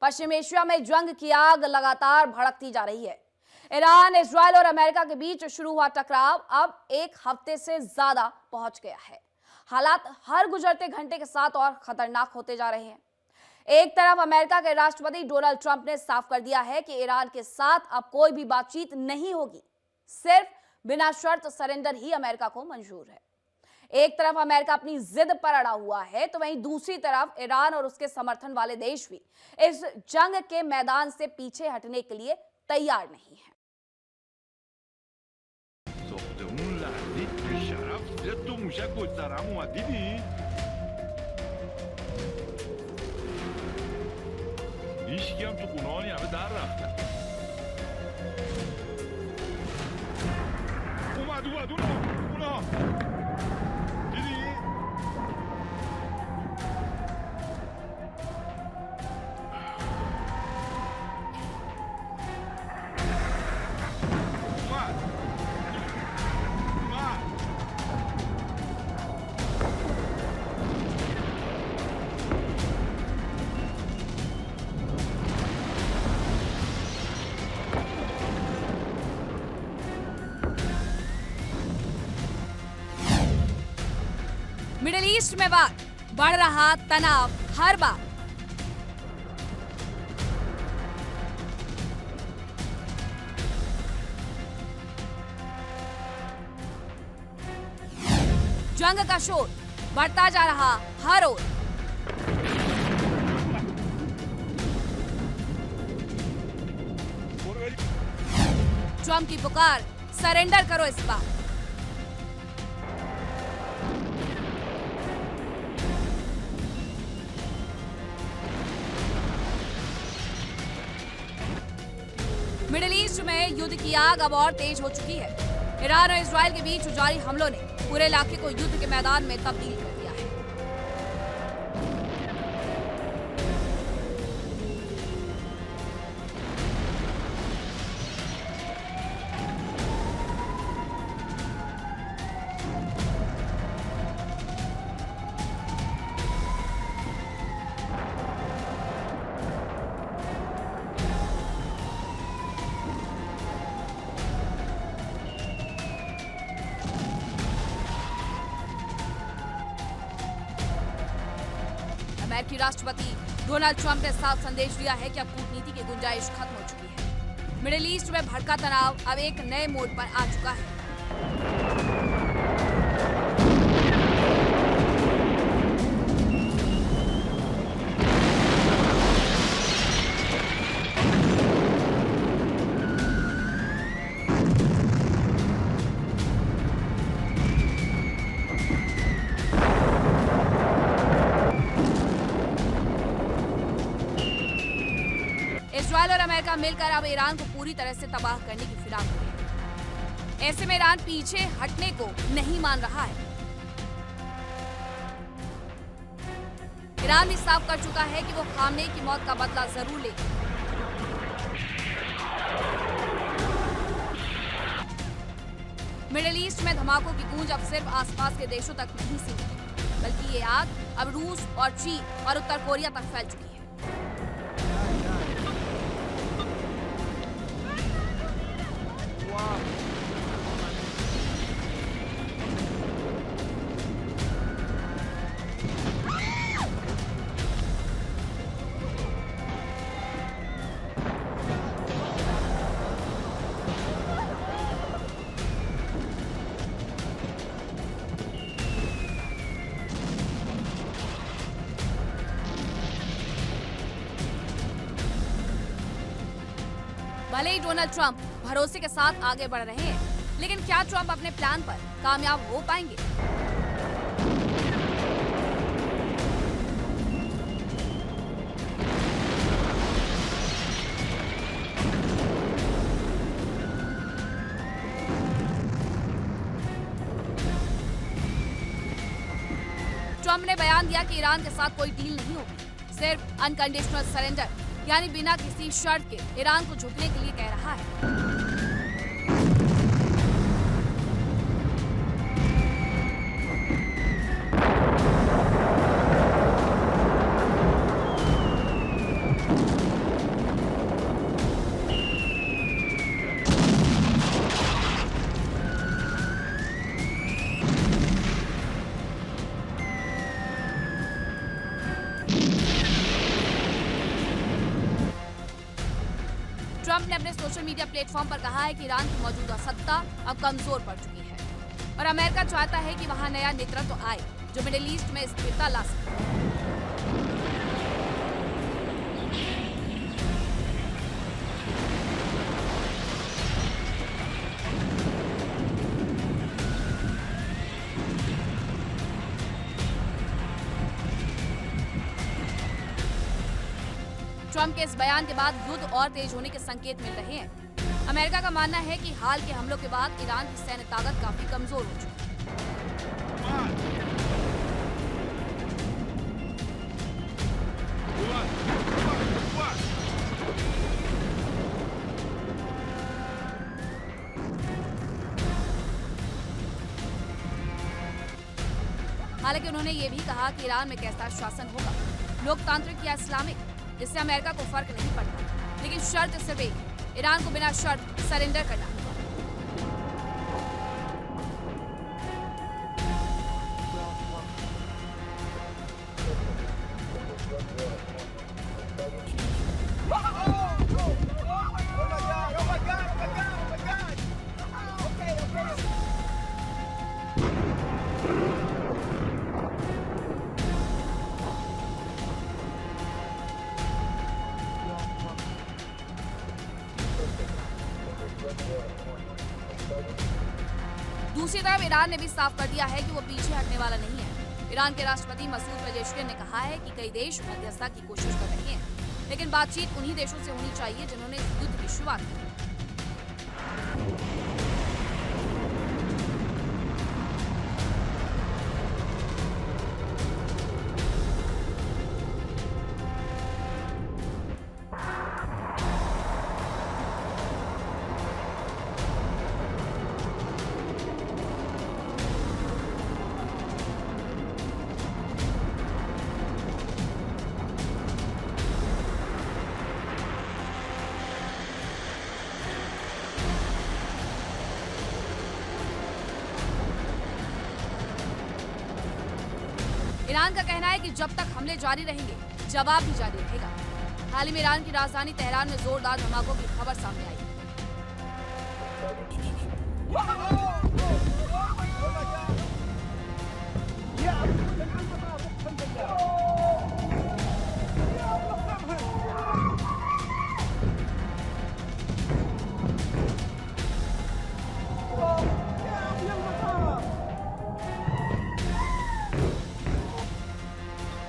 पश्चिम Asia में जंग की आग लगातार भड़कती जा रही है। ईरान, इजरायल और अमेरिका के बीच शुरू हुआ टकराव अब एक हफ्ते से ज्यादा पहुंच गया है। हालात हर गुजरते घंटे के साथ और खतरनाक होते जा रहे हैं। एक तरफ अमेरिका के राष्ट्रपति डोनाल्ड ट्रंप ने साफ कर दिया है कि ईरान के साथ अब कोई भी बातचीत नहीं होगी, सिर्फ बिना शर्त सरेंडर ही अमेरिका को मंजूर है। एक तरफ अमेरिका अपनी जिद पर अड़ा हुआ है, तो वहीं दूसरी तरफ ईरान और उसके समर्थन वाले देश भी इस जंग के मैदान से पीछे हटने के लिए तैयार नहीं है। मिडिल ईस्ट में बढ़ रहा तनाव हर बार। जंग का शोर बढ़ता जा रहा हर ओर। ट्रंप की पुकार, सरेंडर करो इस बार। मिडिल ईस्ट में युद्ध की आग अब और तेज हो चुकी है। ईरान और इजरायल के बीच जारी हमलों ने पूरे इलाके को युद्ध के मैदान में तब्दील कर दिया है। अमेरिकी राष्ट्रपति डोनाल्ड ट्रंप ने साफ संदेश दिया है कि अब कूटनीति की गुंजाइश खत्म हो चुकी है। मिडिल ईस्ट में भड़का तनाव अब एक नए मोड़ पर आ चुका है। इजरायल और अमेरिका मिलकर अब ईरान को पूरी तरह से तबाह करने की फिराक में है। ऐसे में ईरान पीछे हटने को नहीं मान रहा है। ईरान भी साफ कर चुका है कि वो खामनेई की मौत का बदला जरूर लेगा। मिडिल ईस्ट में धमाकों की गूंज अब सिर्फ आसपास के देशों तक नहीं सीमित है, बल्कि ये आग अब रूस और चीन और उत्तर कोरिया तक फैल चुकी है। भले ही डोनाल्ड ट्रंप भरोसे के साथ आगे बढ़ रहे हैं, लेकिन क्या ट्रंप अपने प्लान पर कामयाब हो पाएंगे? ट्रंप ने बयान दिया कि ईरान के साथ कोई डील नहीं होगी, सिर्फ अनकंडीशनल सरेंडर, यानी बिना किसी शर्त के ईरान को झुकने के लिए कह रहा है। ट्रंप ने अपने सोशल मीडिया प्लेटफॉर्म पर कहा है कि ईरान की मौजूदा सत्ता अब कमजोर पड़ चुकी है और अमेरिका चाहता है कि वहां नया नेतृत्व आए जो मिडिल ईस्ट में स्थिरता ला सके। ट्रंप के इस बयान के बाद युद्ध और तेज होने के संकेत मिल रहे हैं। अमेरिका का मानना है कि हाल के हमलों के बाद ईरान की सैन्य ताकत काफी कमजोर हो चुकी है। हालांकि उन्होंने ये भी कहा कि ईरान में कैसा शासन होगा, लोकतांत्रिक या इस्लामिक, इससे अमेरिका को फर्क नहीं पड़ता, लेकिन शर्त सिर्फ एक है, ईरान को बिना शर्त सरेंडर करना होगा। दूसरी तरफ ईरान ने भी साफ कर दिया है कि वो पीछे हटने वाला नहीं है। ईरान के राष्ट्रपति मसूद पेजेश्कियान ने कहा है कि कई देश मध्यस्थता की कोशिश कर रहे हैं, लेकिन बातचीत उन्हीं देशों से होनी चाहिए जिन्होंने इस युद्ध की शुरुआत की। ईरान का कहना है कि जब तक हमले जारी रहेंगे, जवाब भी जारी रहेगा। हाल ही में ईरान की राजधानी तेहरान में जोरदार धमाकों की खबर सामने आई।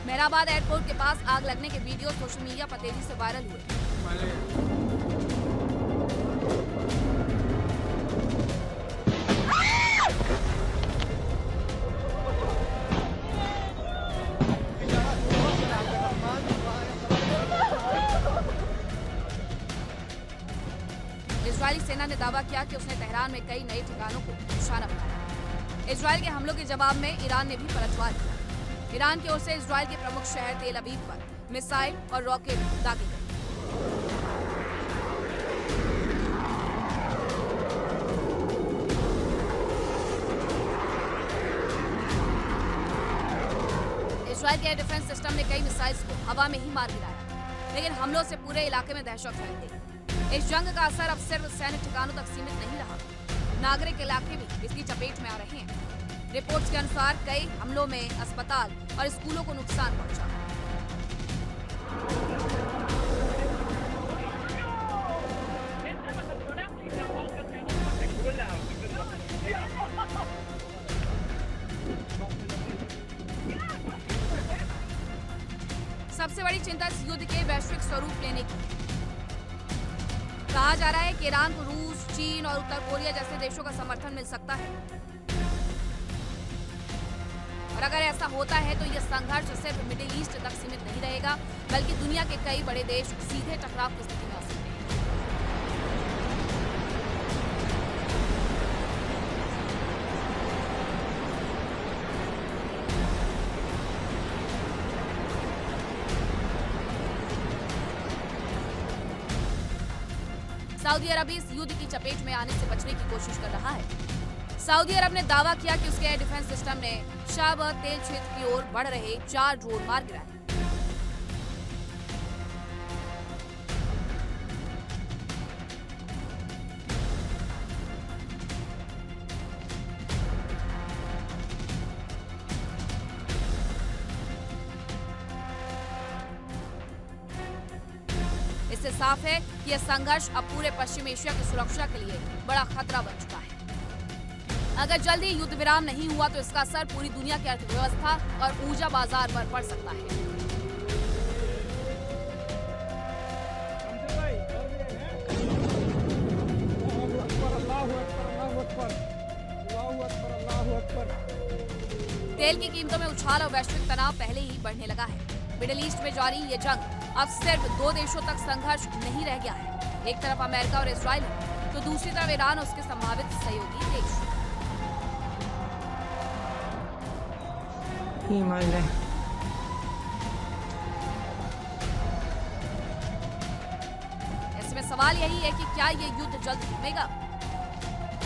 मेहराबाद एयरपोर्ट के पास आग लगने के वीडियो सोशल मीडिया पर तेजी से वायरल हुए। इजरायली सेना ने दावा किया कि उसने तेहरान में कई नए ठिकानों को निशाना बनाया। इजरायल के हमलों के जवाब में ईरान ने भी पलटवार किया। ईरान की ओर से इजरायल के प्रमुख शहर तेल अवीव पर मिसाइल और रॉकेट दागे गए। इजरायल के एयर डिफेंस सिस्टम ने कई मिसाइल्स को हवा में ही मार गिराया, लेकिन हमलों से पूरे इलाके में दहशत फैल गई। इस जंग का असर अब सिर्फ सैन्य ठिकानों तक सीमित नहीं रहा, नागरिक इलाके भी इसकी चपेट में आ रहे हैं। रिपोर्ट्स के अनुसार कई हमलों में अस्पताल और स्कूलों को नुकसान पहुंचा। सबसे बड़ी चिंता इस युद्ध के वैश्विक स्वरूप लेने की है। कहा जा रहा है कि ईरान को रूस, चीन और उत्तर कोरिया जैसे देशों का समर्थन मिल सकता है, और अगर ऐसा होता है तो यह संघर्ष सिर्फ मिडिल ईस्ट तक सीमित नहीं रहेगा, बल्कि दुनिया के कई बड़े देश सीधे टकराव की स्थिति में आ सकते हैं। सऊदी अरब इस युद्ध की चपेट में आने से बचने की कोशिश कर रहा है। सऊदी अरब ने दावा किया कि उसके एयर डिफेंस सिस्टम ने शाब तेल क्षेत्र की ओर बढ़ रहे 4 ड्रोन मार गिराए। इससे साफ है कि यह संघर्ष अब पूरे पश्चिम एशिया की सुरक्षा के लिए बड़ा खतरा बन चुका है। अगर जल्दी युद्ध विराम नहीं हुआ तो इसका असर पूरी दुनिया की अर्थव्यवस्था और ऊर्जा बाजार पर पड़ सकता है। तेल की कीमतों में उछाल और वैश्विक तनाव पहले ही बढ़ने लगा है। मिडिल ईस्ट में जारी ये जंग अब सिर्फ 2 देशों तक संघर्ष नहीं रह गया है। एक तरफ अमेरिका और इजराइल है तो दूसरी तरफ ईरान और उसके संभावित सहयोगी देश। ऐसे में सवाल यही है कि क्या ये युद्ध जल्द थमेगा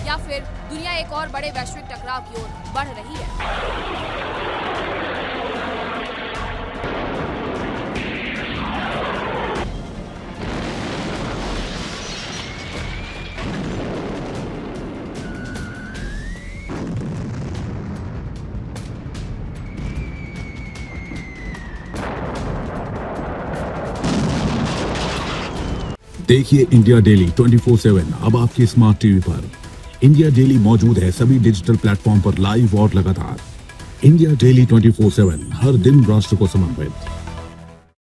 या फिर दुनिया एक और बड़े वैश्विक टकराव की ओर बढ़ रही है। देखिए इंडिया डेली 24/7 अब आपके स्मार्ट टीवी पर। इंडिया डेली मौजूद है सभी डिजिटल प्लेटफॉर्म पर लाइव और लगातार। इंडिया डेली 24/7 हर दिन राष्ट्र को समर्पित।